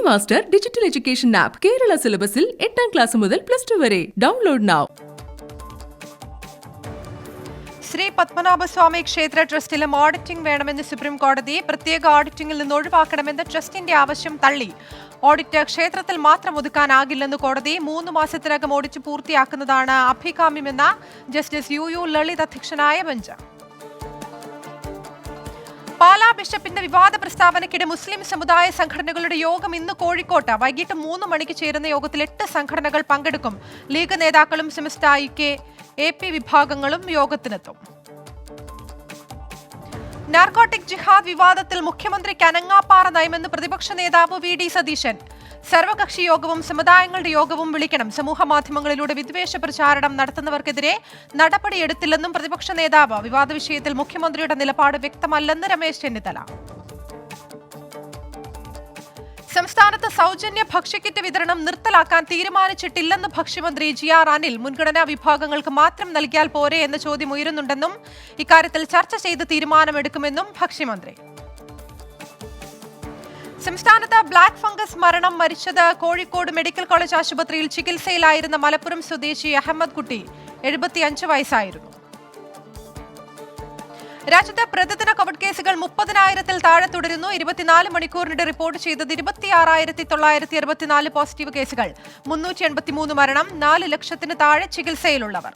Master digital education app Kerala സിലബസിൽ 8ാം class മുതൽ +2 വരെ. Download now. ശ്രീ പത്മനാഭസ്വാമി ക്ഷേത്ര ട്രസ്റ്റിലും ഓഡിറ്റിംഗ് വേണമെന്ന് സുപ്രീം കോടതി. പ്രത്യേക ഓഡിറ്റിംഗിൽ നിന്ന് ഒഴിവാക്കണമെന്ന് ട്രസ്റ്റിന്റെ ആവശ്യം തള്ളി. ഓഡിറ്റ് ക്ഷേത്രത്തിൽ മാത്രം ഒതുക്കാനാകില്ലെന്ന് കോടതി. 3 മാസത്തിനകം ഓഡിറ്റ് പൂർത്തിയാക്കുന്നതാണ് അഭികാമ്യമെന്ന ജസ്റ്റിസ് യു ലളിത് അധ്യക്ഷനായ ബെഞ്ച്. പാലാ ബിഷപ്പിന്റെ വിവാദ പ്രസ്താവനയ്ക്കിടെ മുസ്ലിം സമുദായ സംഘടനകളുടെ യോഗം ഇന്ന് കോഴിക്കോട്ട്. വൈകിട്ട് 3 മണിക്ക് ചേരുന്ന യോഗത്തിൽ 8 സംഘടനകൾ പങ്കെടുക്കും. ലീഗ് നേതാക്കളും സെമിസ്റ്റ UK AP വിഭാഗങ്ങളും യോഗത്തിനെത്തും. നാർക്കോട്ടിക് ജിഹാദ് വിവാദത്തിൽ മുഖ്യമന്ത്രിക്ക് അനങ്ങാപ്പാറ നയമെന്ന് പ്രതിപക്ഷ നേതാവ് VD സതീശൻ. സർവകക്ഷി യോഗവും സമുദായങ്ങളുടെ യോഗവും വിളിക്കണം. സമൂഹ മാധ്യമങ്ങളിലൂടെ വിദ്വേഷ പ്രചാരണം നടത്തുന്നവർക്കെതിരെ നടപടിയെടുത്തില്ലെന്നും പ്രതിപക്ഷ നേതാവ്. വിവാദ വിഷയത്തിൽ മുഖ്യമന്ത്രിയുടെ നിലപാട് വ്യക്തമല്ലെന്ന് രമേശ് ചെന്നിത്തല. സംസ്ഥാനത്ത് സൗജന്യ ഭക്ഷ്യക്കിറ്റ് വിതരണം നിർത്തലാക്കാൻ തീരുമാനിച്ചിട്ടില്ലെന്ന് ഭക്ഷ്യമന്ത്രി GR അനിൽ. മുൻഗണനാ വിഭാഗങ്ങൾക്ക് മാത്രം നൽകിയാൽ പോരെ എന്ന ചോദ്യം ഉയരുന്നുണ്ടെന്നും ഇക്കാര്യത്തിൽ ചർച്ച ചെയ്ത് തീരുമാനമെടുക്കുമെന്നും ഭക്ഷ്യമന്ത്രി. സംസ്ഥാനത്ത് ബ്ലാക്ക് ഫംഗസ് മരിച്ചത് കോഴിക്കോട് മെഡിക്കൽ കോളേജ് ആശുപത്രിയിൽ ചികിത്സയിലായിരുന്ന മലപ്പുറം സ്വദേശി അഹമ്മദ് കുട്ടി 75 വയസ്സായിരുന്നു. രാജ്യത്തെ പ്രതിദിന കോവിഡ് കേസുകൾ 30,000-ൽ താഴെ തുടരുന്നു. 24 മണിക്കൂറിനിടെ റിപ്പോർട്ട് ചെയ്തത് 26,964 പോസിറ്റീവ് കേസുകൾ, 383 മരണം, 4 ലക്ഷത്തിന് താഴെ ചികിത്സയിലുള്ളവർ.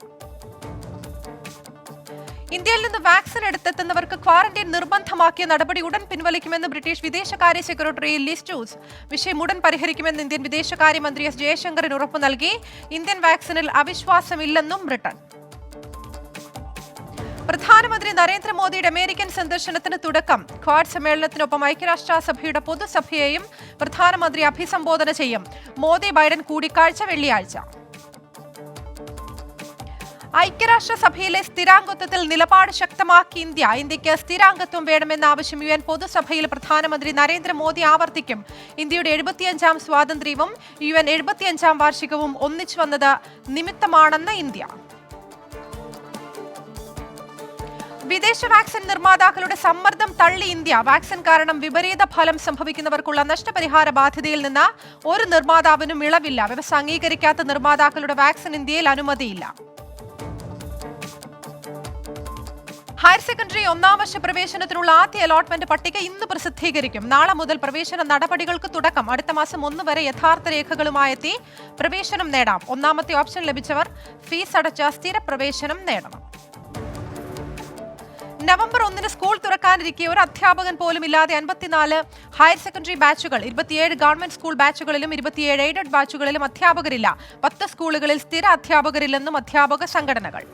ഇന്ത്യയിൽ നിന്ന് വാക്സിൻ എടുത്തെത്തുന്നവർക്ക് ക്വാറന്റൈൻ നിർബന്ധമാക്കിയ നടപടി ഉടൻ പിൻവലിക്കുമെന്ന് ബ്രിട്ടീഷ് വിദേശകാര്യ സെക്രട്ടറി ലിസ് ട്രൂസ്. വിഷയം ഉടൻ പരിഹരിക്കുമെന്ന് ഇന്ത്യൻ വിദേശകാര്യമന്ത്രി S. ജയശങ്കറിന് ഉറപ്പു നൽകി. ഇന്ത്യൻ വാക്സിനിൽ അവിശ്വാസമില്ലെന്നും ബ്രിട്ടൻ. പ്രധാനമന്ത്രി നരേന്ദ്രമോദിയുടെ അമേരിക്കൻ സന്ദർശനത്തിന് തുടക്കം. ക്വാഡ് സമ്മേളനത്തിനൊപ്പം ഐക്യരാഷ്ട്രസഭയുടെ പൊതുസഭയെയും പ്രധാനമന്ത്രി അഭിസംബോധന ചെയ്യും. മോദി ബൈഡൻ കൂടിക്കാഴ്ച വെള്ളിയാഴ്ച. ഐക്യരാഷ്ട്രസഭയിലെ സ്ഥിരാംഗത്വത്തിൽ നിലപാട് ശക്തമാക്കി ഇന്ത്യക്ക് സ്ഥിരാംഗത്വം വേണമെന്ന ആവശ്യം UN പൊതുസഭയിൽ പ്രധാനമന്ത്രി നരേന്ദ്രമോദി ആവർത്തിക്കും. ഇന്ത്യയുടെ 75ാം സ്വാതന്ത്ര്യവും UN 75ാം വാർഷികവും ഒന്നിച്ചു വന്നത് നിമിത്തമാണെന്ന് ഇന്ത്യ. വിദേശ വാക്സിൻ നിർമ്മാതാക്കളുടെ സമ്മർദ്ദം തള്ളി ഇന്ത്യ. വാക്സിൻ കാരണം വിപരീത ഫലം സംഭവിക്കുന്നവർക്കുള്ള നഷ്ടപരിഹാര ബാധ്യതയിൽ നിന്ന് ഒരു നിർമ്മാതാവിനും ഇളവില്ല. വ്യവസ്ഥ അംഗീകരിക്കാത്ത നിർമ്മാതാക്കളുടെ വാക്സിൻ ഇന്ത്യയിൽ അനുമതിയില്ല. ഹയർ സെക്കൻഡറി 1ാം വർഷ പ്രവേശനത്തിനുള്ള ആദ്യ അലോട്ട്മെന്റ് പട്ടിക ഇന്ന് പ്രസിദ്ധീകരിക്കും. നാളെ മുതൽ പ്രവേശന നടപടികൾക്ക് തുടക്കം. അടുത്ത മാസം 1 വരെ യഥാർത്ഥ രേഖകളുമായെത്തി പ്രവേശനം നേടാം. 1ാമത്തെ ഓപ്ഷൻ ലഭിച്ചവർ ഫീസ് അടച്ച സ്ഥിര പ്രവേശനം നേടണം. നവംബർ 1-ന് സ്കൂൾ തുറക്കാനിരിക്കെ ഒരു അധ്യാപകൻ പോലും ഇല്ലാതെ 54 ഹയർ സെക്കൻഡറി ബാച്ചുകൾ. 27 ഗവൺമെന്റ് സ്കൂൾ ബാച്ചുകളിലും 27 എയ്ഡഡ് ബാച്ചുകളിലും അധ്യാപകരില്ല. 10 സ്കൂളുകളിൽ സ്ഥിര അധ്യാപകരില്ലെന്നും അധ്യാപക സംഘടനകൾ.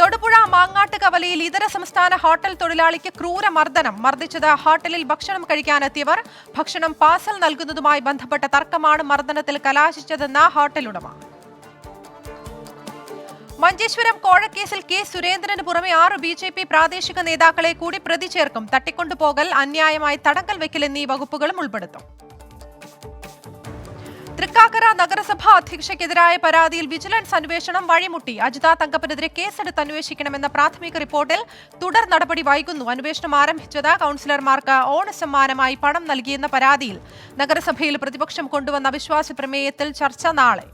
തൊടുപുഴ മാങ്ങാട്ട് കവലയിൽ ഇതര സംസ്ഥാന ഹോട്ടൽ തൊഴിലാളിക്ക് ക്രൂരമർദ്ദനം. മർദ്ദിച്ചത് ഹോട്ടലിൽ ഭക്ഷണം കഴിക്കാനെത്തിയവർ. ഭക്ഷണം പാർസൽ നൽകുന്നതുമായി ബന്ധപ്പെട്ട തർക്കമാണ് മർദ്ദനത്തിൽ കലാശിച്ചതെന്ന് ഹോട്ടൽ ഉടമ. മഞ്ചേശ്വരം കോഴക്കേസിൽ K. സുരേന്ദ്രന് പുറമെ 6 BJP പ്രാദേശിക നേതാക്കളെ കൂടി പ്രതി ചേർക്കും. തട്ടിക്കൊണ്ടുപോകൽ, അന്യായമായി തടങ്കൽ വയ്ക്കൽ എന്നീ വകുപ്പുകളും ഉൾപ്പെടുത്തും. തൃക്കാക്കര നഗരസഭാ അധ്യക്ഷയ്ക്കെതിരായ പരാതിയിൽ വിജിലൻസ് അന്വേഷണം വഴിമുട്ടി. അജിത തങ്കപ്പനെതിരെ കേസെടുത്ത് അന്വേഷിക്കണമെന്ന പ്രാഥമിക റിപ്പോർട്ടിൽ തുടർ നടപടി വൈകുന്നു. അന്വേഷണം ആരംഭിച്ചത് കൌൺസിലർമാർക്ക് ഓണസമ്മാനമായി പണം നൽകിയെന്ന പരാതിയിൽ. നഗരസഭയിൽ പ്രതിപക്ഷം കൊണ്ടുവന്ന അവിശ്വാസ പ്രമേയത്തിൽ ചർച്ച നാളെ.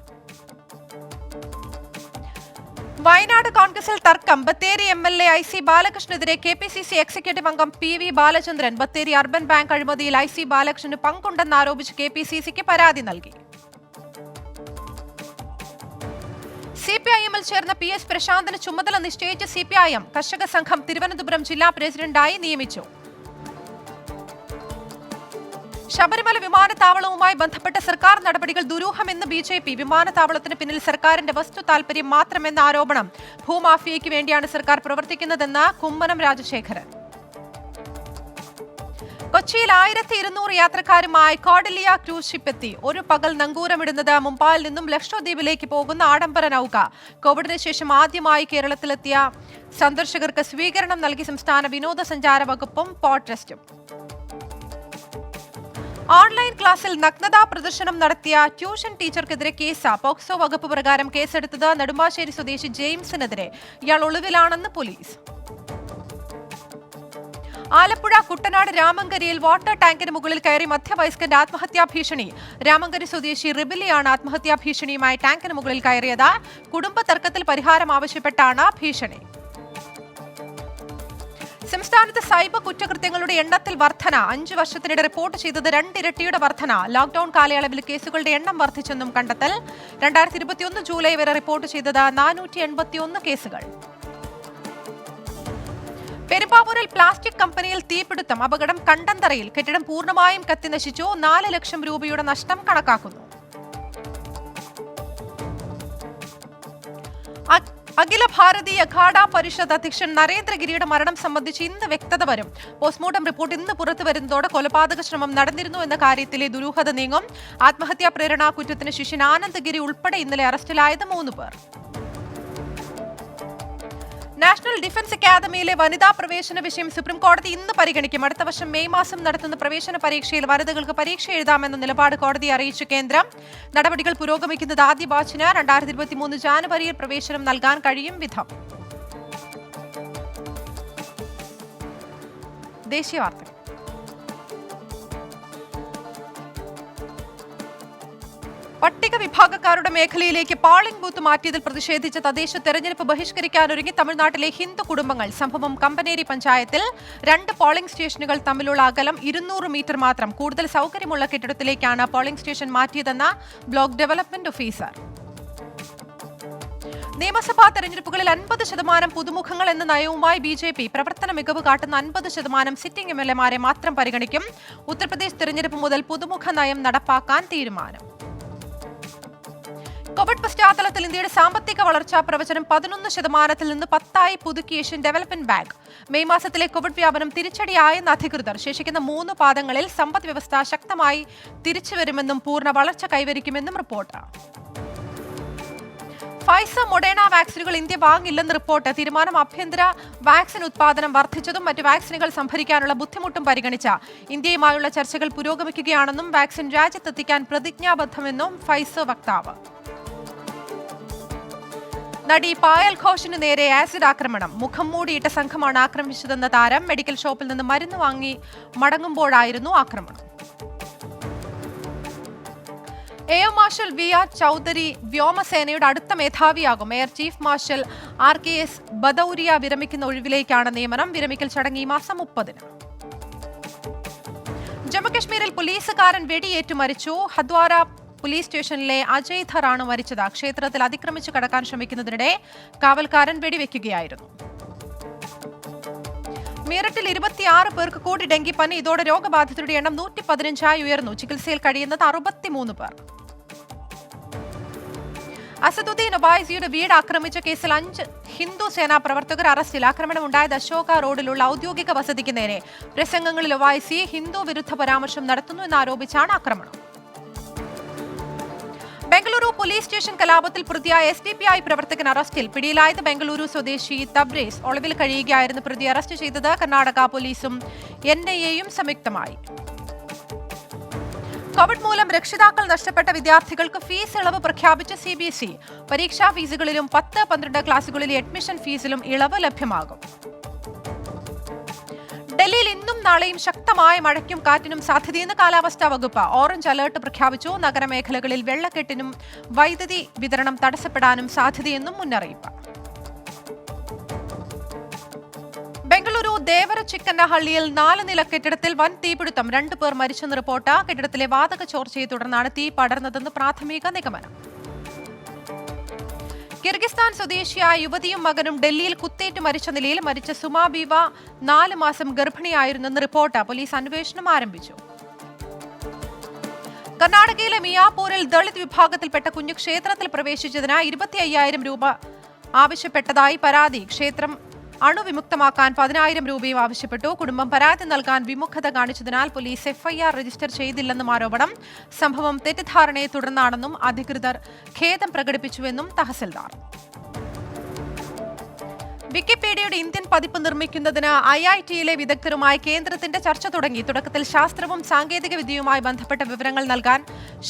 വയനാട് കോൺഗ്രസിൽ തർക്കം. Bathery MLA IC ബാലകൃഷ്ണനെതിരെ KPCC executive അംഗം PV Balachandran. Bathery urban bank അഴിമതിയിൽ IC ബാലകൃഷ്ണന് പങ്കുണ്ടെന്ന് ആരോപിച്ച് KPCCക്ക് പരാതി നൽകി. CPIM-ൽ ചേർന്ന PS പ്രശാന്തിന് ചുമതല നിശ്ചയിച്ച CPIM. കർഷക സംഘം തിരുവനന്തപുരം ജില്ലാ പ്രസിഡന്റായി നിയമിച്ചു. ശബരിമല വിമാനത്താവളവുമായി ബന്ധപ്പെട്ട സർക്കാർ നടപടികൾ ദുരൂഹമെന്ന് BJP. വിമാനത്താവളത്തിന് പിന്നിൽ സർക്കാരിന്റെ വസ്തു താൽപര്യം മാത്രമെന്ന ആരോപണം. ഭൂമാഫിയയ്ക്ക് വേണ്ടിയാണ് സർക്കാർ പ്രവർത്തിക്കുന്നതെന്ന് കുമ്മനം രാജശേഖരൻ. കൊച്ചിയിൽ 1200 യാത്രക്കാരുമായി കോർഡിലിയ ക്രൂസ് ഷിപ്പ് എത്തി. ഒരു പകൽ നങ്കൂരമിടുന്നത് മുംബൈയിൽ നിന്നും ലക്ഷദ്വീപിലേക്ക് പോകുന്ന ആഡംബര നൗക. കോവിഡിന് ശേഷം ആദ്യമായി കേരളത്തിലെത്തിയ സന്ദർശകർക്ക് സ്വീകരണം നൽകി സംസ്ഥാന വിനോദസഞ്ചാര വകുപ്പും പോർട്ട് ട്രസ്റ്റും. ഓൺലൈൻ ക്ലാസ്സിൽ നഗ്നതാ പ്രദർശനം നടത്തിയ ട്യൂഷൻ ടീച്ചർക്കെതിരെ കേസ്. പോക്സോ വകുപ്പ് പ്രകാരം കേസെടുത്തത് നെടുമ്പാശ്ശേരി സ്വദേശി ജെയിംസിനെതിരെ. ഇയാൾ ഒളിവിലാണെന്ന് പോലീസ്. ആലപ്പുഴ കുട്ടനാട് രാമങ്കരിയിൽ വാട്ടർ ടാങ്കിന് മുകളിൽ കയറി മധ്യവയസ്കന്റെ ആത്മഹത്യാ ഭീഷണി. രാമങ്കരി സ്വദേശി റിബിലിയാണ് ആത്മഹത്യാ ഭീഷണിയുമായി ടാങ്കിന് മുകളിൽ കയറിയത്. കുടുംബ തർക്കത്തിൽ പരിഹാരം ആവശ്യപ്പെട്ടാണ് ഭീഷണി. സംസ്ഥാനത്ത് സൈബർ കുറ്റകൃത്യങ്ങളുടെ എണ്ണത്തിൽ വർധന. 5 വർഷത്തിനിടെ റിപ്പോർട്ട് ചെയ്തത് 2 ഇരട്ടിയുടെ വർധന. ലോക്ഡൌൺ കാലയളവിൽ കേസുകളുടെ എണ്ണം വർദ്ധിച്ചെന്നും കണ്ടെത്തൽ. 2021 ജൂലൈ വരെ റിപ്പോർട്ട് ചെയ്തത് 481 കേസുകൾ. പെരുമ്പാവൂരിൽ പ്ലാസ്റ്റിക് കമ്പനിയിൽ തീപിടുത്തം. അപകടം കണ്ടന്തറയിൽ. കെട്ടിടം പൂർണ്ണമായും കത്തിനശിച്ചു. 4 ലക്ഷം രൂപയുടെ നഷ്ടം കണക്കാക്കുന്നു. അഖില ഭാരതീയ അഖാഡ പരിഷത്ത് അധ്യക്ഷൻ നരേന്ദ്രഗിരിയുടെ മരണം സംബന്ധിച്ച് ഇന്ന് വ്യക്തത വരും. പോസ്റ്റ്മോർട്ടം റിപ്പോർട്ട് ഇന്ന് പുറത്തു വരുന്നതോടെ കൊലപാതക ശ്രമം നടന്നിരുന്നു എന്ന കാര്യത്തിലെ ദുരൂഹത നീങ്ങും. ആത്മഹത്യാ പ്രേരണാ കുറ്റത്തിന് ശിഷ്യൻ ആനന്ദഗിരി ഉൾപ്പെടെ ഇന്നലെ അറസ്റ്റിലായത് 3 പേർ. നാഷണൽ ഡിഫൻസ് അക്കാദമിയിലെ വനിതാ പ്രവേശന വിഷയം സുപ്രീംകോടതി ഇന്ന് പരിഗണിക്കും. അടുത്ത വർഷം മെയ് മാസം നടത്തുന്ന പ്രവേശന പരീക്ഷയിൽ വനിതകൾക്ക് പരീക്ഷ എഴുതാമെന്ന നിലപാട് കോടതി അറിയിച്ചു കേന്ദ്രം. നടപടികൾ പുരോഗമിക്കുന്നത് ആദ്യ ബാച്ചിന് 2023 ജാനുവരിയിൽ പ്രവേശനം നൽകാൻ കഴിയും വിധം. ദേശീയ വാർത്തകൾ. പട്ടിക വിഭാഗക്കാരുടെ മേഖലയിലേക്ക് പോളിംഗ് ബൂത്ത് മാറ്റിയതിൽ പ്രതിഷേധിച്ച് തദ്ദേശ തെരഞ്ഞെടുപ്പ് ബഹിഷ്കരിക്കാനൊരുങ്ങി തമിഴ്നാട്ടിലെ ഹിന്ദു കുടുംബങ്ങൾ. സംഭവം കമ്പനേരി പഞ്ചായത്തിൽ. 2 പോളിംഗ് സ്റ്റേഷനുകൾ തമ്മിലുള്ള അകലം 200 മീറ്റർ മാത്രം. കൂടുതൽ സൗകര്യമുള്ള കെട്ടിടത്തിലേക്കാണ് പോളിംഗ് സ്റ്റേഷൻ മാറ്റിയതെന്ന ബ്ലോക്ക് ഡെവലപ്മെന്റ് ഓഫീസർ. നിയമസഭാ തെരഞ്ഞെടുപ്പുകളിൽ 50% പുതുമുഖങ്ങൾ എന്ന നയവുമായി BJP. പ്രവർത്തന മികവ് കാട്ടുന്ന 50% സിറ്റിംഗ് MLA-മാരെ മാത്രം പരിഗണിക്കും. ഉത്തർപ്രദേശ് തെരഞ്ഞെടുപ്പ് മുതൽ പുതുമുഖ നയം നടപ്പാക്കാൻ തീരുമാനം. കോവിഡ് പശ്ചാത്തലത്തിൽ ഇന്ത്യയുടെ സാമ്പത്തിക വളർച്ചാ പ്രവചനം 11% നിന്ന് 10 പുതുക്കി ഏഷ്യൻ ഡെവലപ്മെന്റ് ബാങ്ക്. മെയ് മാസത്തിലെ കോവിഡ് വ്യാപനം തിരിച്ചടിയായെന്ന് അധികൃതർ. ശേഷിക്കുന്ന 3 പാദങ്ങളിൽ സമ്പദ് വ്യവസ്ഥ ശക്തമായി തിരിച്ചുവരുമെന്നും പൂർണ്ണ വളർച്ച കൈവരിക്കുമെന്നും റിപ്പോർട്ട്. ഫൈസർ മൊഡേണ വാക്സിനുകൾ ഇന്ത്യ വാങ്ങില്ലെന്ന് റിപ്പോർട്ട്. തീരുമാനം ആഭ്യന്തര വാക്സിൻ ഉത്പാദനം വർദ്ധിച്ചതും മറ്റ് വാക്സിനുകൾ സംഭരിക്കാനുള്ള ബുദ്ധിമുട്ടും പരിഗണിച്ച ഇന്ത്യയുമായുള്ള ചർച്ചകൾ പുരോഗമിക്കുകയാണെന്നും വാക്സിൻ രാജ്യത്തെത്തിക്കാൻ പ്രതിജ്ഞാബദ്ധമെന്നും ഫൈസർ വക്താവ്. നടി പായൽ ഘോഷിനു നേരെ ആസിഡ് ആക്രമണം. മുഖം മൂടിയിട്ട സംഘമാണ് ആക്രമിച്ചതെന്ന താരം. മെഡിക്കൽ ഷോപ്പിൽ നിന്ന് മരുന്ന് വാങ്ങി മടങ്ങുമ്പോഴായിരുന്നു ആക്രമണം. എയർ മാർഷൽ VR ചൌധരി വ്യോമസേനയുടെ അടുത്ത മേധാവിയാകും. Air chief marshal RKS Bhadauria വിരമിക്കുന്ന ഒഴിവിലേക്കാണ് നിയമനം. വിരമിക്കൽ ചടങ്ങ് ഈ മാസം 30-ന്. ജമ്മുകശ്മീരിൽ പോലീസുകാരൻ വെടിയേറ്റു മരിച്ചു. ഹദ്വാര പോലീസ് സ്റ്റേഷനിലെ അജയ് ധർ ആണ് മരിച്ചത്. ക്ഷേത്രത്തിൽ അതിക്രമിച്ചു കടക്കാൻ ശ്രമിക്കുന്നതിനിടെ കാവൽക്കാരൻ വെടിവെക്കുകയായിരുന്നു. മീററ്റിൽ 26 പേർക്ക് കൂടി ഡെങ്കിപ്പനി. ഇതോടെ രോഗബാധിതരുടെ എണ്ണം 115 ഉയർന്നു. ചികിത്സയിൽ കഴിയുന്നത് 63 പേർ. അസദുദ്ദീൻ ഒബൈസിയുടെ വീട് ആക്രമിച്ച കേസിൽ 5 ഹിന്ദു സേനാ പ്രവർത്തകർ അറസ്റ്റിൽ. ആക്രമണം ഉണ്ടായത് അശോക റോഡിലുള്ള ഔദ്യോഗിക വസതിക്ക് നേരെ. പ്രസംഗങ്ങളിൽ ഒബൈസി ഹിന്ദു വിരുദ്ധ പരാമർശം നടത്തുന്നു എന്നാരോപിച്ചാണ് ആക്രമണം. ബംഗളൂരു പോലീസ് സ്റ്റേഷൻ കലാപത്തിൽ പ്രതിയായ SDPI പ്രവർത്തകൻ അറസ്റ്റിൽ. പിടിയിലായത് ബംഗളൂരു സ്വദേശി തബ്രേസ്. ഒളിവിൽ കഴിയുകയായിരുന്ന പ്രതി അറസ്റ്റ് ചെയ്തത് കർണാടക പോലീസും NIA-യും സംയുക്തമായി. കോവിഡ് മൂലം രക്ഷിതാക്കൾ നഷ്ടപ്പെട്ട വിദ്യാർത്ഥികൾക്ക് ഫീസ് ഇളവ് പ്രഖ്യാപിച്ച CBSE. പരീക്ഷാ ഫീസുകളിലും 10-12 ക്ലാസുകളിലെ അഡ്മിഷൻ ഫീസിലും ഇളവ് ലഭ്യമാകും. ഡൽഹിയിൽ ഇന്നും നാളെയും ശക്തമായ മഴയ്ക്കും കാറ്റിനും സാധ്യതയെന്ന് കാലാവസ്ഥാ വകുപ്പ്. ഓറഞ്ച് അലർട്ട് പ്രഖ്യാപിച്ചു. നഗരമേഖലകളിൽ വെള്ളക്കെട്ടിനും വൈദ്യുതി വിതരണം തടസ്സപ്പെടാനും സാധ്യതയെന്നും മുന്നറിയിപ്പ്. ബംഗളൂരു ദേവര ചിക്കന്നഹള്ളിയിൽ 4 നില കെട്ടിടത്തിൽ വൻ തീപിടുത്തം. 2 പേർ മരിച്ചെന്ന് റിപ്പോർട്ട്. കെട്ടിടത്തിലെ വാതക ചോർച്ചയെ തുടർന്നാണ് തീ പടർന്നതെന്ന് പ്രാഥമിക നിഗമനം. കിർഗിസ്ഥാൻ സ്വദേശിയായ യുവതിയും മകനും ഡൽഹിയിൽ കുത്തേറ്റ് മരിച്ച നിലയിൽ. മരിച്ച സുമാ ബീവ 4 മാസം ഗർഭിണിയായിരുന്നെന്ന് റിപ്പോർട്ട്. പോലീസ് അന്വേഷണം ആരംഭിച്ചു. കർണാടകയിലെ മിയാപൂരിൽ ദളിത് വിഭാഗത്തിൽപ്പെട്ട കുഞ്ഞു ക്ഷേത്രത്തിൽ പ്രവേശിച്ചതിന് 25,000 രൂപ ആവശ്യപ്പെട്ടതായി പരാതി. ക്ഷേത്രം അണുവിമുക്തമാക്കാൻ 10,000 രൂപയും ആവശ്യപ്പെട്ടു. കുടുംബം പരാതി നൽകാൻ വിമുഖത കാണിച്ചതിനാൽ പോലീസ് FIR രജിസ്റ്റർ ചെയ്തില്ലെന്നും ആരോപണം. സംഭവം തെറ്റിദ്ധാരണയെ തുടർന്നാണെന്നും അധികൃതർ ഖേദം പ്രകടിപ്പിച്ചുവെന്നും തഹസിൽദാർ. വിക്കിപീഡിയയുടെ ഇന്ത്യൻ പതിപ്പ് നിർമ്മിക്കുന്നതിന് IIT-യിലെ വിദഗ്ധരുമായി കേന്ദ്രത്തിന്റെ ചർച്ച തുടങ്ങി. തുടക്കത്തിൽ ശാസ്ത്രവും സാങ്കേതിക വിദ്യയുമായി ബന്ധപ്പെട്ട വിവരങ്ങൾ നൽകാൻ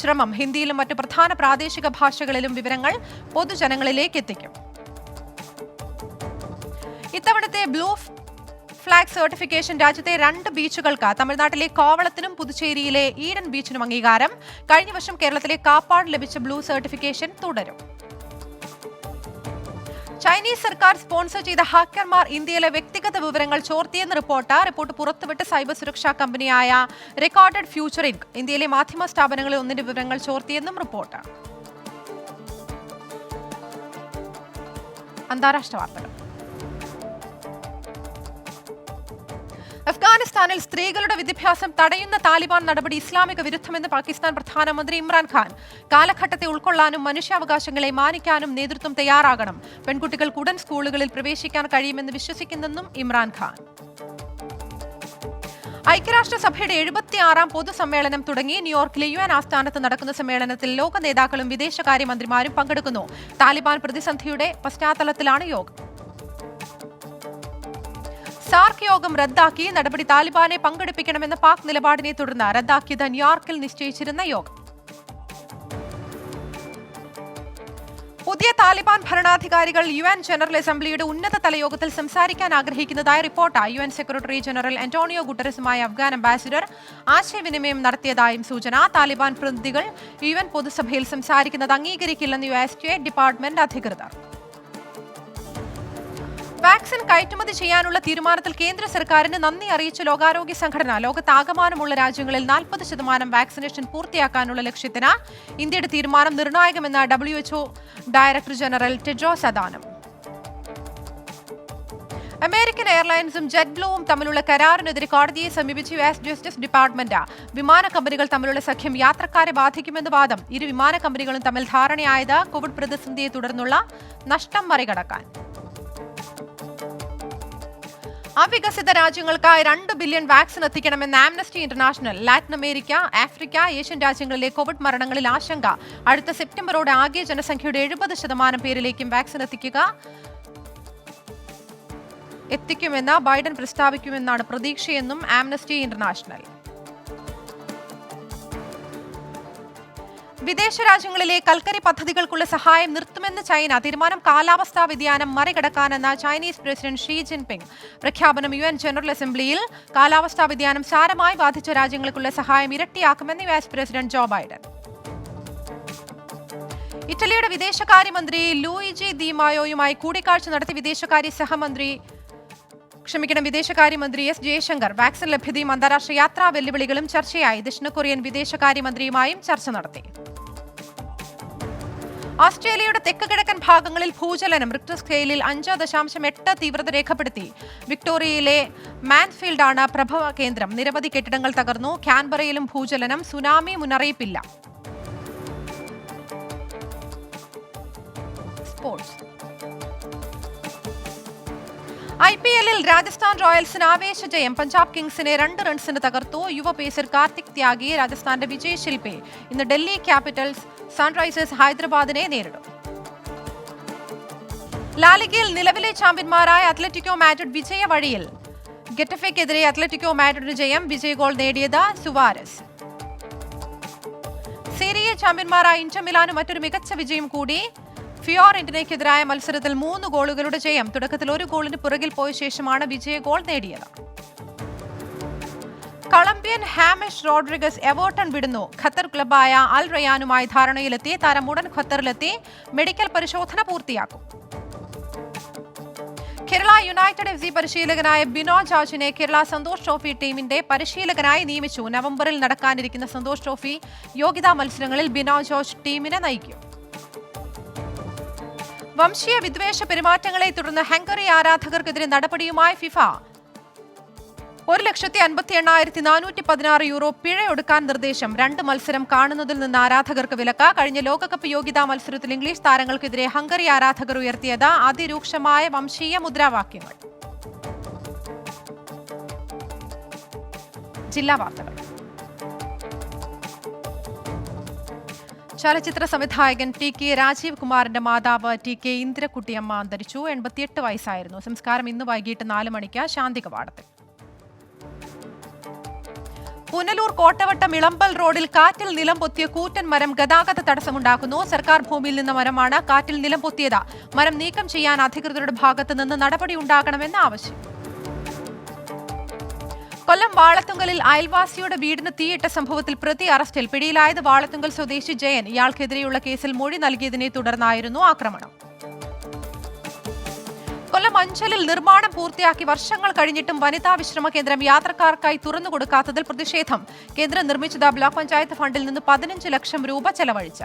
ശ്രമം. ഹിന്ദിയിലും മറ്റു പ്രധാന പ്രാദേശിക ഭാഷകളിലും വിവരങ്ങൾ പൊതുജനങ്ങളിലേക്ക് എത്തിക്കും. ഇത്തവണത്തെ ബ്ലൂ ഫ്ലാഗ് സർട്ടിഫിക്കേഷൻ രാജ്യത്തെ 2 ബീച്ചുകൾക്ക് തമിഴ്നാട്ടിലെ കോവളത്തിനും പുതുച്ചേരിയിലെ ഈഡൻ ബീച്ചിനും അംഗീകാരം. കഴിഞ്ഞ വർഷം കേരളത്തിലെ കാപ്പാട് ലഭിച്ച ബ്ലൂ സർട്ടിഫിക്കേഷൻ തുടരും. ചൈനീസ് സർക്കാർ സ്പോൺസർ ചെയ്ത ഹാക്കർമാർ ഇന്ത്യയിലെ വ്യക്തിഗത വിവരങ്ങൾ ചോർത്തിയെന്ന് റിപ്പോർട്ട് പുറത്തുവിട്ട സൈബർ സുരക്ഷാ കമ്പനിയായ റെക്കോർഡഡ് ഫ്യൂച്ചർ ഇൻക് ഇന്ത്യയിലെ മാധ്യമ സ്ഥാപനങ്ങളിൽ ഒന്നിന്റെ വിവരങ്ങൾ ചോർത്തിയെന്നും റിപ്പോർട്ട്. അന്താരാഷ്ട്ര വാർത്തകൾ. അഫ്ഗാനിസ്ഥാനിൽ സ്ത്രീകളുടെ വിദ്യാഭ്യാസം തടയുന്ന താലിബാൻ നടപടി ഇസ്ലാമിക വിരുദ്ധമെന്ന് പാകിസ്ഥാൻ പ്രധാനമന്ത്രി ഇമ്രാൻഖാൻ. കാലഘട്ടത്തെ ഉൾക്കൊള്ളാനും മനുഷ്യാവകാശങ്ങളെ മാനിക്കാനും നേതൃത്വം തയ്യാറാകണം. പെൺകുട്ടികൾക്ക് ഉടൻ സ്കൂളുകളിൽ പ്രവേശിക്കാൻ കഴിയുമെന്ന് വിശ്വസിക്കുന്നെന്നും ഇമ്രാൻഖാൻ. ഐക്യരാഷ്ട്രസഭയുടെ 76ാം പൊതുസമ്മേളനം തുടങ്ങി. ന്യൂയോർക്കിലെ UN ആസ്ഥാനത്ത് നടക്കുന്ന സമ്മേളനത്തിൽ ലോക നേതാക്കളും വിദേശകാര്യമന്ത്രിമാരും പങ്കെടുക്കുന്നു. താലിബാൻ പ്രതിസന്ധിയുടെ പശ്ചാത്തലത്തിലാണ് യോഗം. സാർക്ക് യോഗം റദ്ദാക്കി. നടപടി താലിബാനെ പങ്കെടുപ്പിക്കണമെന്ന പാക് നിലപാടിനെ തുടർന്ന് റദ്ദാക്കിയത് ന്യൂയോർക്കിൽ നിശ്ചയിച്ചിരുന്ന യോഗം. പുതിയ താലിബാൻ ഭരണാധികാരികൾ UN ജനറൽ അസംബ്ലിയുടെ ഉന്നതതല യോഗത്തിൽ സംസാരിക്കാൻ ആഗ്രഹിക്കുന്നതായി report. UN secretary general Antonio ഗുട്ടറസുമായി അഫ്ഗാൻ അംബാസിഡർ ആശയവിനിമയം നടത്തിയതായും സൂചന. താലിബാൻ പ്രതിനിധികൾ UN പൊതുസഭയിൽ സംസാരിക്കുന്നത് അംഗീകരിക്കില്ലെന്ന് US സ്റ്റേറ്റ് ഡിപ്പാർട്ട്മെന്റ് അധികൃതർ. വാക്സിൻ കയറ്റുമതി ചെയ്യാനുള്ള തീരുമാനത്തിൽ കേന്ദ്ര സർക്കാരിന് നന്ദി അറിയിച്ച ലോകാരോഗ്യ സംഘടന. ലോകത്താകമാനമുള്ള രാജ്യങ്ങളിൽ 40% വാക്സിനേഷൻ പൂർത്തിയാക്കാനുള്ള ലക്ഷ്യത്തിന് ഇന്ത്യയുടെ തീരുമാനം നിർണായകമെന്ന് WHO director general Tedros Adhanom. American എയർലൈൻസും ജെറ്റ് ബ്ലൂവും തമ്മിലുള്ള കരാറിനെതിരെ കോടതിയെ സമീപിച്ച് US ജസ്റ്റിസ് ഡിപ്പാർട്ട്മെന്റ്. വിമാന കമ്പനികൾ തമ്മിലുള്ള സഖ്യം യാത്രക്കാരെ ബാധിക്കുമെന്ന് വാദം. ഇരു വിമാന കമ്പനികളും തമ്മിൽ ധാരണയായത് കോവിഡ് പ്രതിസന്ധിയെ തുടർന്നുള്ള നഷ്ടം മറികടക്കാൻ. അവികസിത രാജ്യങ്ങൾക്കായി 2 ബില്യൺ വാക്സിൻ എത്തിക്കണമെന്ന് Amnesty International. Latin America, Africa, Asian രാജ്യങ്ങളിലെ കോവിഡ് മരണങ്ങളിൽ ആശങ്ക. അടുത്ത സെപ്റ്റംബറോടെ ആകെ ജനസംഖ്യയുടെ 70% പേരിലേക്കും വാക്സിൻ എത്തിക്കുമെന്ന് ബൈഡൻ പ്രസ്താവിക്കുമെന്നാണ് പ്രതീക്ഷയെന്നും ആംനസ്റ്റി ഇന്റർനാഷണൽ. വിദേശ രാജ്യങ്ങളിലെ കൽക്കരി പദ്ധതികൾക്കുള്ള സഹായം നിർത്തുമെന്ന് ചൈന. തീരുമാനം കാലാവസ്ഥാ വ്യതിയാനം മറികടക്കാനെന്ന ചൈനീസ് പ്രസിഡന്റ് ഷീ ജിൻപിങ്. പ്രഖ്യാപനം UN ജനറൽ അസംബ്ലിയിൽ. കാലാവസ്ഥാ വ്യതിയാനം സാരമായി ബാധിച്ച രാജ്യങ്ങൾക്കുള്ള സഹായം ഇരട്ടിയാക്കുമെന്ന് US പ്രസിഡന്റ് ജോ ബൈഡൻ. ഇറ്റലിയുടെ വിദേശകാര്യമന്ത്രി ലൂയിജി ദി മായോയുമായി കൂടിക്കാഴ്ച നടത്തി വിദേശകാര്യമന്ത്രി S ജയശങ്കർ. വാക്സിൻ ലഭ്യതയും അന്താരാഷ്ട്ര യാത്രാ വെല്ലുവിളികളും ചർച്ചയായി. ദക്ഷിണ കൊറിയൻ വിദേശകാര്യമന്ത്രിയുമായും ചർച്ച നടത്തി. ഓസ്ട്രേലിയയുടെ തെക്ക് കിഴക്കൻ ഭാഗങ്ങളിൽ ഭൂചലനം. റിക്ടർ സ്കെയിലിൽ 5.8 തീവ്രത രേഖപ്പെടുത്തി. വിക്ടോറിയയിലെ മാൻഫീൽഡാണ് പ്രഭവ കേന്ദ്രം. നിരവധി കെട്ടിടങ്ങൾ തകർന്നു. കാൻബറയിലും ഭൂചലനം. സുനാമി മുന്നറിയിപ്പില്ല. സ്പോർട്സ്. IPL-ൽ രാജസ്ഥാൻ റോയൽസിന് ആവേശ ജയം. പഞ്ചാബ് കിങ്സിനെ 2 റൺസിന് തകർത്തു. യുവ പേസർ കാർത്തിക് ത്യാഗി രാജസ്ഥാന്റെ വിജയ് ശിൽപെ. ഇന്ന് ഡൽഹി ക്യാപിറ്റൽസ് സൺറൈസേഴ്സ് ഹൈദരാബാദിനെ നേരിടും. ലാലിഗയിൽ നിലവിലെ ചാമ്പ്യന്മാരായ അത്ലറ്റിക്കോ മാഡ്രിഡ് വിജയ വഴിയിൽ. ഗെറ്റഫെക്കെതിരെ അത്ലറ്റിക്കോ മാഡ്രിഡിന് ജയം. വിജയ ഗോൾ നേടിയത് സുവാരസ്. സീരിയ ചാമ്പ്യന്മാരായ ഇന്റർ മിലാന് മറ്റൊരു മികച്ച വിജയം കൂടി. ഫിയോറന്റിനയ്ക്കെതിരായ മത്സരത്തിൽ 3 ഗോളുകളുടെ ജയം. തുടക്കത്തിൽ 1 ഗോളിന് പുറകിൽ പോയ ശേഷമാണ് വിജയ ഗോൾ നേടിയത്. കൊളംബിയൻ ഹാമിഷ് റോഡ്രിഗസ് എവർട്ടൺ വിടുന്നു. ഖത്തർ ക്ലബായ അൽ റയാനുമായി ധാരണയിലെത്തി. താരം ഉടൻ ഖത്തറിലെത്തി. മെഡിക്കൽ പരിശോധന പൂർത്തിയാക്കും. കേരള യുണൈറ്റഡ് FC പരിശീലകനായ ബിനോ ജോർജിനെ കേരള സന്തോഷ് ട്രോഫി ടീമിന്റെ പരിശീലകനായി നിയമിച്ചു. നവംബറിൽ നടക്കാനിരിക്കുന്ന സന്തോഷ് ട്രോഫി യോഗ്യതാ മത്സരങ്ങളിൽ ബിനോ ജോർജ് ടീമിനെ നയിക്കും. വംശീയ വിദ്വേഷ പെരുമാറ്റങ്ങളെ തുടർന്ന് ഹംഗറി ആരാധകർക്കെതിരെ നടപടിയുമായി ഫിഫ. 1,58,416 യൂറോ പിഴയൊടുക്കാൻ നിർദ്ദേശം. 2 മത്സരം കാണുന്നതിൽ നിന്ന് ആരാധകർക്ക് വിലക്ക്. കഴിഞ്ഞ ലോകകപ്പ് യോഗ്യതാ മത്സരത്തിൽ ഇംഗ്ലീഷ് താരങ്ങൾക്കെതിരെ ഹംഗറി ആരാധകർ ഉയർത്തിയത് അതിരൂക്ഷമായ വംശീയ മുദ്രാവാക്യങ്ങൾ. ജില്ലാ വാർത്തകൾ. ചലച്ചിത്ര സംവിധായകൻ TK രാജീവ് കുമാറിന്റെ മാതാവ് TK ഇന്ദിരക്കുട്ടിയമ്മ അന്തരിച്ചു. 88 വയസ്സായിരുന്നു. സംസ്കാരം ഇന്ന് വൈകിട്ട് 4 മണിക്ക് ശാന്തി കവാടത്തിൽ. പുനലൂർ കോട്ടവട്ടം ഇളമ്പൽ റോഡിൽ കാറ്റിൽ നിലം പൊത്തിയ കൂറ്റൻ മരം ഗതാഗത തടസ്സമുണ്ടാക്കുന്നു. സർക്കാർ ഭൂമിയിൽ നിന്ന് മരമാണ് കാറ്റിൽ നിലം പൊത്തിയത്. മരം നീക്കം ചെയ്യാൻ അധികൃതരുടെ ഭാഗത്ത് നിന്ന് നടപടി ഉണ്ടാകണമെന്ന് ആവശ്യം. കൊല്ലം വാളത്തുങ്കലിൽ അയൽവാസിയുടെ വീടിന് തീയിട്ട സംഭവത്തിൽ പ്രതി അറസ്റ്റിൽ. പിടിയിലായത് വാളത്തുങ്കൽ സ്വദേശി ജയൻ. ഇയാൾക്കെതിരെയുള്ള കേസിൽ മൊഴി നൽകിയതിനെ തുടർന്നായിരുന്നു ആക്രമണം. കൊല്ലം അഞ്ചലിൽ നിർമ്മാണം പൂർത്തിയാക്കി വർഷങ്ങൾ കഴിഞ്ഞിട്ടും വനിതാ വിശ്രമ കേന്ദ്രം യാത്രക്കാർക്കായി തുറന്നുകൊടുക്കാത്തതിൽ പ്രതിഷേധം. കേന്ദ്രം നിർമ്മിച്ചത് ബ്ലോക്ക് പഞ്ചായത്ത് ഫണ്ടിൽ നിന്ന് 15 ലക്ഷം രൂപ ചെലവഴിച്ച.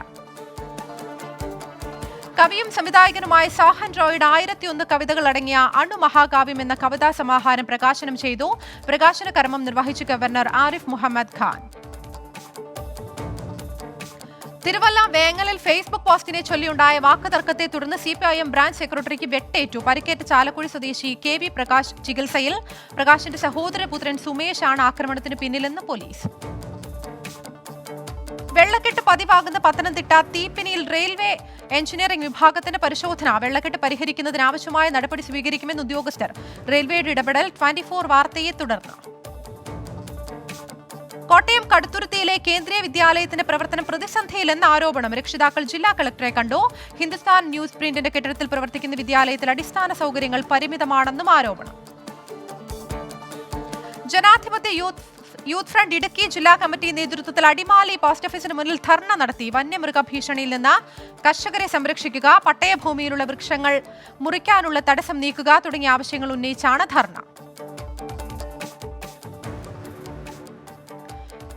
കവിയും സംവിധായകനുമായ സാഹൻ റോയുടെ 1001 കവിതകൾ അടങ്ങിയ അണുമഹാകാവ്യം എന്ന കവിതാ സമാഹാരം പ്രകാശനം ചെയ്തു. പ്രകാശന കർമ്മം നിർവഹിച്ച ഗവർണർ ആരിഫ് മുഹമ്മദ് ഖാൻ. തിരുവല്ല വേങ്ങലിൽ ഫേസ്ബുക്ക് പോസ്റ്റിനെ ചൊല്ലിയുണ്ടായ വാക്കുതർക്കത്തെ തുടർന്ന് CPIM ബ്രാഞ്ച് സെക്രട്ടറിക്ക് വെട്ടേറ്റു. പരിക്കേറ്റ ചാലക്കുടി സ്വദേശി KV പ്രകാശ് ചികിത്സയിൽ. പ്രകാശിന്റെ സഹോദരപുത്രൻ സുമേഷ് ആണ് ആക്രമണത്തിന് പിന്നിലെന്ന് പോലീസ്. വെള്ളക്കെട്ട് പതിവാകുന്ന പത്തനംതിട്ട തീപ്പിനിയിൽ റെയിൽവേ എഞ്ചിനീയറിംഗ് വിഭാഗത്തിന്റെ പരിശോധന. വെള്ളക്കെട്ട് പരിഹരിക്കുന്നതിനാവശ്യമായ നടപടി സ്വീകരിക്കുമെന്ന് ഉദ്യോഗസ്ഥർ. റെയിൽവേയുടെ ഇടപെടൽ 24 വാർത്തയെ തുടർന്ന്. കോട്ടയം കടുത്തുരുത്തിയിലെ കേന്ദ്രീയ വിദ്യാലയത്തിന്റെ പ്രവർത്തനം പ്രതിസന്ധിയിലെന്ന ആരോപണം. രക്ഷിതാക്കൾ ജില്ലാ കളക്ടറെ കണ്ടു. ഹിന്ദുസ്ഥാൻ ന്യൂസ് പ്രിന്റിന്റെ കെട്ടിടത്തിൽ പ്രവർത്തിക്കുന്ന വിദ്യാലയത്തിൽ അടിസ്ഥാന സൗകര്യങ്ങൾ പരിമിതമാണെന്നും ആരോപണം. ജനാധിപത്യ യൂത്ത് ഫ്രണ്ട് ഇടുക്കി ജില്ലാ കമ്മിറ്റി നേതൃത്വത്തിൽ അടിമാലി പോസ്റ്റ് ഓഫീസിന് മുന്നിൽ ധർണ നടത്തി. വന്യമൃഗ ഭീഷണിയിൽ നിന്ന് കർഷകരെ സംരക്ഷിക്കുക, പട്ടയഭൂമിയിലുള്ള വൃക്ഷങ്ങൾ മുറിക്കാനുള്ള തടസ്സം നീക്കുക തുടങ്ങിയ ആവശ്യങ്ങൾ ഉന്നയിച്ചാണ് ധർണ.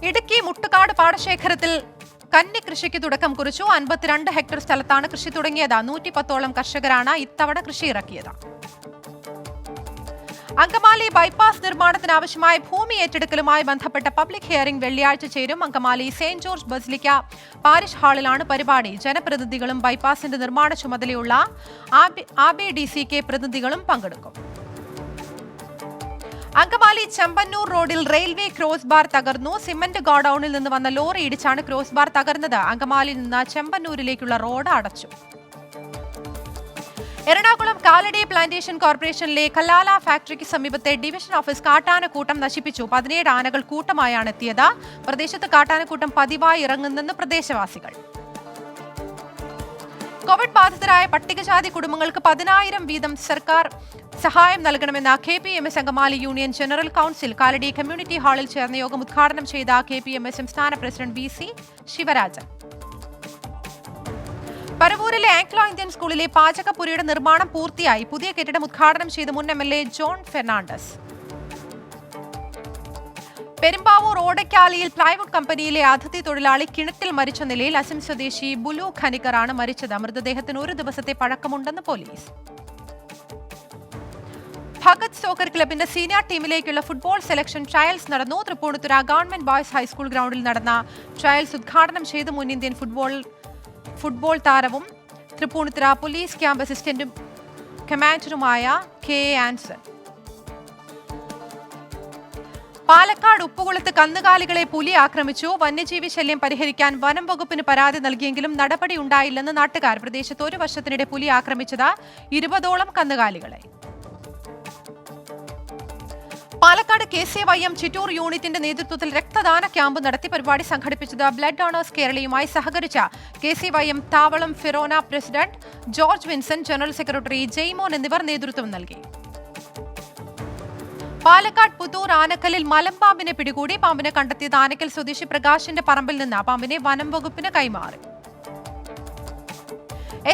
ഇടുക്കി മുട്ടുകാട് പാടശേഖരത്തിൽ കന്നി കൃഷിക്ക് തുടക്കം കുറിച്ചു. 52 ഹെക്ടർ സ്ഥലത്താണ് കൃഷി തുടങ്ങിയത്. 110ഓളം കർഷകരാണ് ഇത്തവണ കൃഷി ഇറക്കിയത്. അങ്കമാലി ബൈപ്പാസ് നിർമ്മാണത്തിന് ആവശ്യമായ ഭൂമി ഏറ്റെടുക്കലുമായി ബന്ധപ്പെട്ട പബ്ലിക് ഹിയറിംഗ് വെള്ളിയാഴ്ച ചേരും. Angamaly Saint George basilica parish ഹാളിലാണ് പരിപാടി. ജനപ്രതിനിധികളും ബൈപ്പാസിന്റെ നിർമ്മാണ ചുമതലയുള്ള ABDCK പ്രതിനിധികളും പങ്കെടുക്കും. അങ്കമാലി ചെമ്പന്നൂർ റോഡിൽ റെയിൽവേ ക്രോസ് ബാർ തകർന്നു. സിമന്റ് ഗോഡൌണിൽ നിന്ന് വന്ന ലോറി ഇടിച്ചാണ് ക്രോസ് ബാർ തകർന്നത്. അങ്കമാലിയിൽ നിന്ന് ചെമ്പന്നൂരിലേക്കുള്ള റോഡ് അടച്ചു. എറണാകുളം കാലടി പ്ലാന്റേഷൻ കോർപ്പറേഷനിലെ കല്ലാല ഫാക്ടറിക്ക് സമീപത്തെ ഡിവിഷൻ ഓഫീസ് കാട്ടാനക്കൂട്ടം നശിപ്പിച്ചു. 17 ആനകൾ കൂട്ടമായാണ് എത്തിയത്. പ്രദേശത്ത് കാട്ടാനക്കൂട്ടം പതിവായി ഇറങ്ങുന്നെന്ന് പ്രദേശവാസികൾ. കോവിഡ് ബാധിതരായ പട്ടികജാതി കുടുംബങ്ങൾക്ക് 10,000 വീതം സർക്കാർ സഹായം നൽകണമെന്ന KPMS Angamaly union general council. Kalady community ഹാളിൽ ചേർന്ന യോഗം ഉദ്ഘാടനം ചെയ്ത KPMS സംസ്ഥാന പ്രസിഡന്റ് VC ശിവരാജൻ. പരവൂരിലെ ആംഗ്ലോ ഇന്ത്യൻ സ്കൂളിലെ പാചകപ്പുരയുടെ നിർമ്മാണം പൂർത്തിയായി. പുതിയ കെട്ടിടം ഉദ്ഘാടനം ചെയ്ത മുൻ MLA ജോൺ ഫെർണാണ്ടസ്. പെരുമ്പാവൂർ ഓടക്കാലിയിൽ പ്ലൈവുഡ് കമ്പനിയിലെ അതിഥി തൊഴിലാളി കിണറ്റിൽ മരിച്ച നിലയിൽ. അസം സ്വദേശി ബുലു ഖനിക്കറാണ് മരിച്ചത്. മൃതദേഹത്തിന് 1 ദിവസത്തെ പഴക്കമുണ്ടെന്ന് പോലീസ്. ഭഗത് സോക്കർ ക്ലബിന്റെ സീനിയർ ടീമിലേക്കുള്ള ഫുട്ബോൾ സെലക്ഷൻ ട്രയൽസ് നടന്നു. തൃപ്പൂണിത്തുറ ഗവൺമെന്റ് ബോയ്സ് ഹൈസ്കൂൾ ഗ്രൗണ്ടിൽ നടന്ന ട്രയൽസ് ഉദ്ഘാടനം ചെയ്ത് മുൻ ഇന്ത്യൻ ഫുട്ബോൾ താരവും തൃപ്പൂണിത്തുറ പോലീസ് ക്യാമ്പ് അസിസ്റ്റന്റും കമാൻഡറുമായ KA ആൻസൺ. പാലക്കാട് ഉപ്പുകുളത്ത് കന്നുകാലികളെ പുലി ആക്രമിച്ചു. വന്യജീവി ശല്യം പരിഹരിക്കാൻ വനം വകുപ്പിന് പരാതി നൽകിയെങ്കിലും നടപടി ഉണ്ടായില്ലെന്ന് നാട്ടുകാർ. പ്രദേശത്ത് 1 വർഷത്തിനിടെ പുലി ആക്രമിച്ചത് 20ഓളം കന്നുകാലികളെ. പാലക്കാട് KCYM ചിറ്റൂർ യൂണിറ്റിന്റെ നേതൃത്വത്തിൽ രക്തദാന ക്യാമ്പ് നടത്തി. പരിപാടി സംഘടിപ്പിച്ചത് ബ്ലഡ് ഡോണേഴ്സ് കേരളയുമായി സഹകരിച്ച KCYM Thavalam forane president George Vincent, general secretary Jaimon എന്നിവർ നേതൃത്വം നൽകി. പാലക്കാട് പുത്തൂർ ആനക്കലിൽ മലമ്പാമ്പിനെ പിടികൂടി. പാമ്പിനെ കണ്ടെത്തിയത് ആനക്കൽ സ്വദേശി പ്രകാശിന്റെ പറമ്പിൽ നിന്ന്. പാമ്പിനെ വനം വകുപ്പിന് കൈമാറി.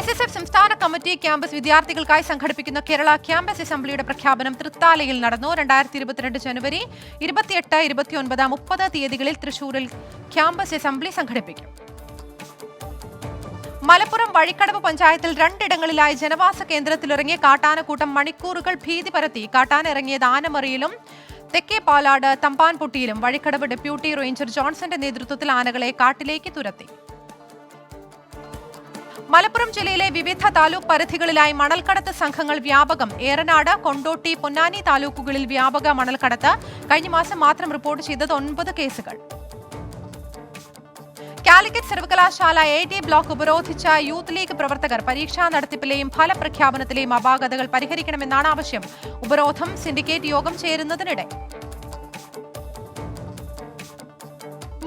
SSF സംസ്ഥാന കമ്മിറ്റി ക്യാമ്പസ് വിദ്യാർത്ഥികൾക്കായി സംഘടിപ്പിക്കുന്ന കേരള ക്യാമ്പസ് അസംബ്ലിയുടെ പ്രഖ്യാപനം തൃത്താലയിൽ നടന്നു. 2022 ജനുവരി 28, 29, 30 തീയതികളിൽ തൃശൂരിൽ ക്യാമ്പസ് അസംബ്ലി സംഘടിപ്പിക്കും. മലപ്പുറം വഴിക്കടവ് പഞ്ചായത്തിൽ 2 ഇടങ്ങളിലായി ജനവാസ കേന്ദ്രത്തിലിറങ്ങിയ കാട്ടാനക്കൂട്ടം മണിക്കൂറുകൾ ഭീതി പരത്തി. കാട്ടാന ഇറങ്ങിയത് ആനമറിയിലും തെക്കേ പാലാട് തമ്പാൻപൊട്ടിയിലും. വഴിക്കടവ് ഡെപ്യൂട്ടി റേഞ്ചർ ജോൺസന്റെ നേതൃത്വത്തിൽ ആനകളെ കാട്ടിലേക്ക് തുരത്തി. മലപ്പുറം ജില്ലയിലെ വിവിധ താലൂക്ക് പരിധികളിലായി മണൽക്കടത്ത് സംഘങ്ങൾ വ്യാപകം. ഏറനാട്, കൊണ്ടോട്ടി, പൊന്നാനി താലൂക്കുകളിൽ വ്യാപക മണൽക്കടത്ത്. കഴിഞ്ഞ മാസം മാത്രം റിപ്പോർട്ട് ചെയ്തത് 9 കേസുകൾ. കാലിക്കറ്റ് സർവകലാശാല AD ബ്ലോക്ക് ഉപരോധിച്ച യൂത്ത് ലീഗ് പ്രവർത്തകർ. പരീക്ഷാ നടത്തിപ്പിലെയും ഫലപ്രഖ്യാപനത്തിലെയും അപാകതകൾ പരിഹരിക്കണമെന്നാണ് ആവശ്യം. ഉപരോധം സിൻഡിക്കേറ്റ് യോഗം ചേരുന്നതിനിടെ.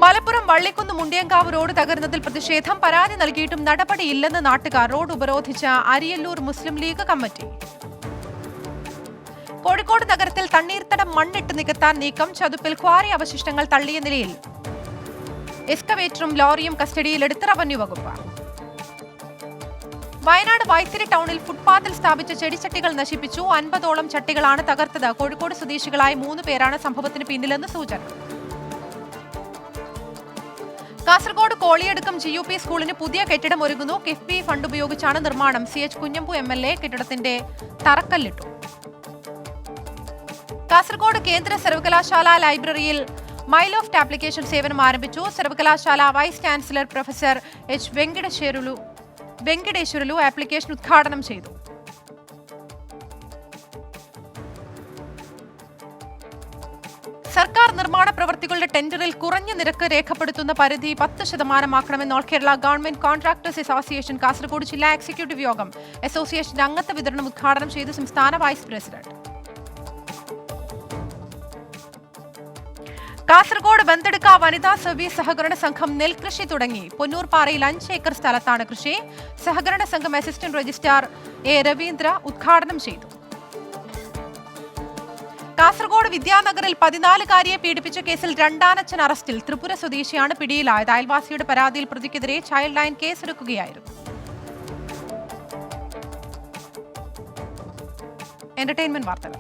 മലപ്പുറം വള്ളിക്കുന്ന് മുണ്ടിയങ്കാവ് റോഡ് തകർന്നതിൽ പ്രതിഷേധം. പരാതി നൽകിയിട്ടും നടപടിയില്ലെന്ന് നാട്ടുകാർ. റോഡ് ഉപരോധിച്ച അരിയല്ലൂർ മുസ്ലിം ലീഗ് കമ്മിറ്റി. കോഴിക്കോട് നഗരത്തിൽ തണ്ണീർത്തടം മണ്ണിട്ട് നികത്താൻ നീക്കം. ചതുപ്പിൽ ക്വാറി അവശിഷ്ടങ്ങൾ തള്ളിയ നിലയിൽ. എക്സ്കവേറ്ററും ലോറിയും കസ്റ്റഡിയിലെടുത്ത് റവന്യൂ വകുപ്പ്. വയനാട് വൈത്തിരി ടൗണിൽ ഫുട്പാത്തിൽ സ്ഥാപിച്ച ചെടിച്ചട്ടികൾ നശിപ്പിച്ചു. 50ഓളം ചട്ടികളാണ് തകർത്തത്. കോഴിക്കോട് സ്വദേശികളായ 3 പേരാണ് സംഭവത്തിന് പിന്നിലെന്ന് സൂചന. കാസർഗോഡ് കോളിയടുക്കം GUP സ്കൂളിന് പുതിയ കെട്ടിടം ഒരുങ്ങുന്നു. കിഫ്ബി ഫണ്ട് ഉപയോഗിച്ചാണ് നിർമ്മാണം. CH കുഞ്ഞമ്പു MLA കെട്ടിടത്തിന്റെ തറക്കല്ലിട്ടു. കാസർഗോഡ് കേന്ദ്ര സർവകലാശാല ലൈബ്രറിയിൽ മൈലോഫ്റ്റ് ആപ്ലിക്കേഷൻ സേവനം ആരംഭിച്ചു. സർവകലാശാല vice chancellor professor H Venkateswarlu application ഉദ്ഘാടനം ചെയ്തു. സർക്കാർ നിർമ്മാണ പ്രവൃത്തികളുടെ ടെൻഡറിൽ കുറഞ്ഞ നിരക്ക് രേഖപ്പെടുത്തുന്ന പരിധി 10% all Kerala government contractors association Kasaragod ജില്ലാ എക്സിക്യൂട്ടീവ് യോഗം അസോസിയേഷൻ അംഗത്വ വിതരണം ഉദ്ഘാടനം ചെയ്ത് സംസ്ഥാന വൈസ് പ്രസിഡന്റ്. കാസർഗോഡ് ബന്തെടുക്ക വനിതാ സർവീസ് സഹകരണ സംഘം നെൽകൃഷി തുടങ്ങി. പൊന്നൂർപ്പാറയിൽ 5 ഏക്കർ സ്ഥലത്താണ് കൃഷി. സഹകരണ സംഘം അസിസ്റ്റന്റ് രജിസ്ട്രാർ A രവീന്ദ്ര ഉദ്ഘാടനം ചെയ്തു. കാസർഗോഡ് വിദ്യാനഗറിൽ 14-കാരിയെ പീഡിപ്പിച്ച കേസിൽ രണ്ടാനച്ഛൻ അറസ്റ്റിൽ. ത്രിപുര സ്വദേശിയാണ് പിടിയിലായത്. അയൽവാസിയുടെ പരാതിയിൽ പ്രതിക്കെതിരെ ചൈൽഡ് ലൈൻ കേസെടുക്കുകയായിരുന്നു. എന്റർടൈൻമെന്റ് വാർത്തകൾ.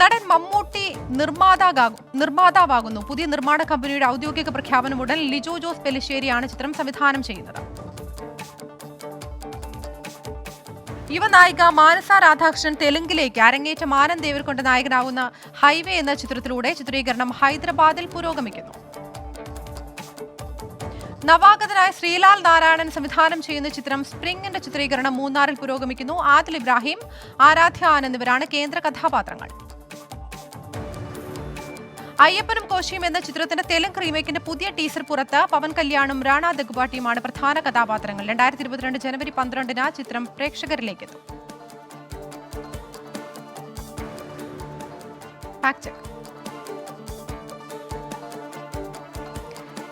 നടൻ മമ്മൂട്ടി നിർമ്മാതാവാകുന്നു. പുതിയ നിർമ്മാണ കമ്പനിയുടെ ഔദ്യോഗിക പ്രഖ്യാപനമുടൻ. ലിജോ ജോസ് പെല്ലിശ്ശേരിയാണ് ചിത്രം സംവിധാനം ചെയ്യുന്നത്. യുവനായിക മാനസ രാധാകൃഷ്ണൻ തെലുങ്കിലേക്ക് അരങ്ങേറ്റം. ആനന്ദ് ദേവർകൊണ്ട് നായകനാവുന്ന ഹൈവേ എന്ന ചിത്രത്തിലൂടെ ചിത്രീകരണം ഹൈദരാബാദിൽ പുരോഗമിക്കുന്നു. നവാഗതനായ ശ്രീലാൽ നാരായണൻ സംവിധാനം ചെയ്യുന്ന ചിത്രം സ്പ്രിംഗിന്റെ ചിത്രീകരണം മൂന്നാറിൽ പുരോഗമിക്കുന്നു. ആദിൽ ഇബ്രാഹിം, ആരാധ്യ ആനന്ദ് എന്നിവരാണ് കേന്ദ്ര കഥാപാത്രങ്ങൾ. അയ്യപ്പനും കോശിയും എന്ന ചിത്രത്തിന്റെ തെലുങ്ക് റീമേക്കിന്റെ പുതിയ ടീസർ പുറത്ത്. പവൻ കല്യാണും റാണ ദഗുബാട്ടിയുമാണ് പ്രധാന കഥാപാത്രങ്ങൾ. 2022 ജനുവരി 12-ന് ചിത്രം പ്രേക്ഷകരിലേക്കെത്തും.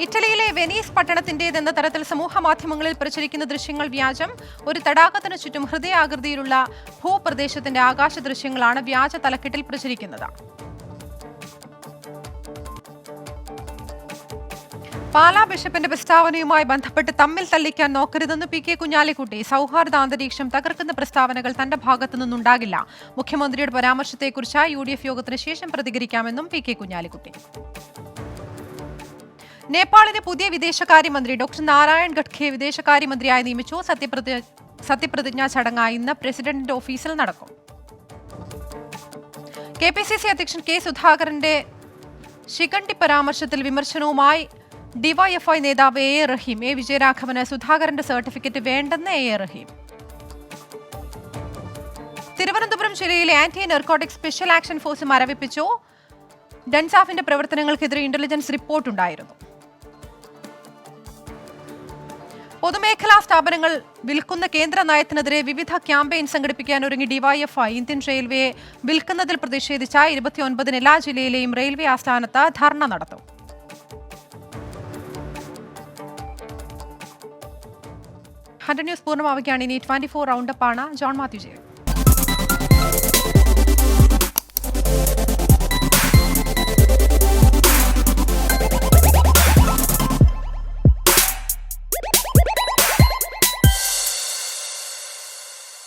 ഇറ്റലിയിലെ വെനീസ് പട്ടണത്തിന്റേതെന്ന തരത്തിൽ സമൂഹ മാധ്യമങ്ങളിൽ പ്രചരിക്കുന്ന ദൃശ്യങ്ങൾ വ്യാജം. ഒരു തടാകത്തിനു ചുറ്റും ഹൃദയാകൃതിയിലുള്ള ഭൂപ്രദേശത്തിന്റെ ആകാശ ദൃശ്യങ്ങളാണ് വ്യാജ തലക്കെട്ടിൽ പ്രചരിക്കുന്നത്. പാലാ ബിഷപ്പിന്റെ പ്രസ്താവനയുമായി ബന്ധപ്പെട്ട് തമ്മിൽ തല്ലിക്കാൻ നോക്കരുതെന്ന് PK കുഞ്ഞാലിക്കുട്ടി. സൗഹാർദ്ദാന്തരീക്ഷം തകർക്കുന്ന പ്രസ്താവനകൾ തന്റെ ഭാഗത്തു നിന്നുണ്ടാകില്ല. മുഖ്യമന്ത്രിയുടെ പരാമർശത്തെക്കുറിച്ച് UDF യോഗത്തിന് ശേഷം പ്രതികരിക്കാമെന്നും PK കുഞ്ഞാലിക്കുട്ടി. നേപ്പാളിലെ പുതിയ വിദേശകാര്യമന്ത്രി ഡോക്ടർ നാരായൺ ഖഡ്ഗെ വിദേശകാര്യമന്ത്രിയായി നിയമിച്ചു. സത്യപ്രതിജ്ഞാ ചടങ്ങ് ഇന്ന് പ്രസിഡന്റിന്റെ ഓഫീസിൽ നടക്കും. KPCC അധ്യക്ഷൻ K സുധാകരന്റെ ശിഖണ്ഡി പരാമർശത്തിൽ വിമർശനവുമായി DYFI നേതാവ് A റഹീം. A വിജയരാഘവന് സുധാകരന്റെ സർട്ടിഫിക്കറ്റ് വേണ്ടെന്ന് A റഹീം. തിരുവനന്തപുരം ജില്ലയിലെ anti narcotic special action force മരവിപ്പിച്ചു. ഡൻസാഫിന്റെ പ്രവർത്തനങ്ങൾക്കെതിരെ ഇന്റലിജൻസ് റിപ്പോർട്ടുണ്ടായിരുന്നു. പൊതുമേഖലാ സ്ഥാപനങ്ങൾ വിൽക്കുന്ന കേന്ദ്ര നയത്തിനെതിരെ വിവിധ ക്യാമ്പയിൻ സംഘടിപ്പിക്കാൻ ഒരുങ്ങി DYFI. ഇന്ത്യൻ റെയിൽവേയെ വിൽക്കുന്നതിൽ പ്രതിഷേധിച്ച 29-ന് എല്ലാ ജില്ലയിലെയും റെയിൽവേ ആസ്ഥാനത്ത് ധർണ നടത്തും. ഹൺഡ്രഡ് ന്യൂസ് പൂർണ്ണമാവുകയാണ്. ഇനി 24 റൗണ്ടപ്പാണ്. John Mathew J.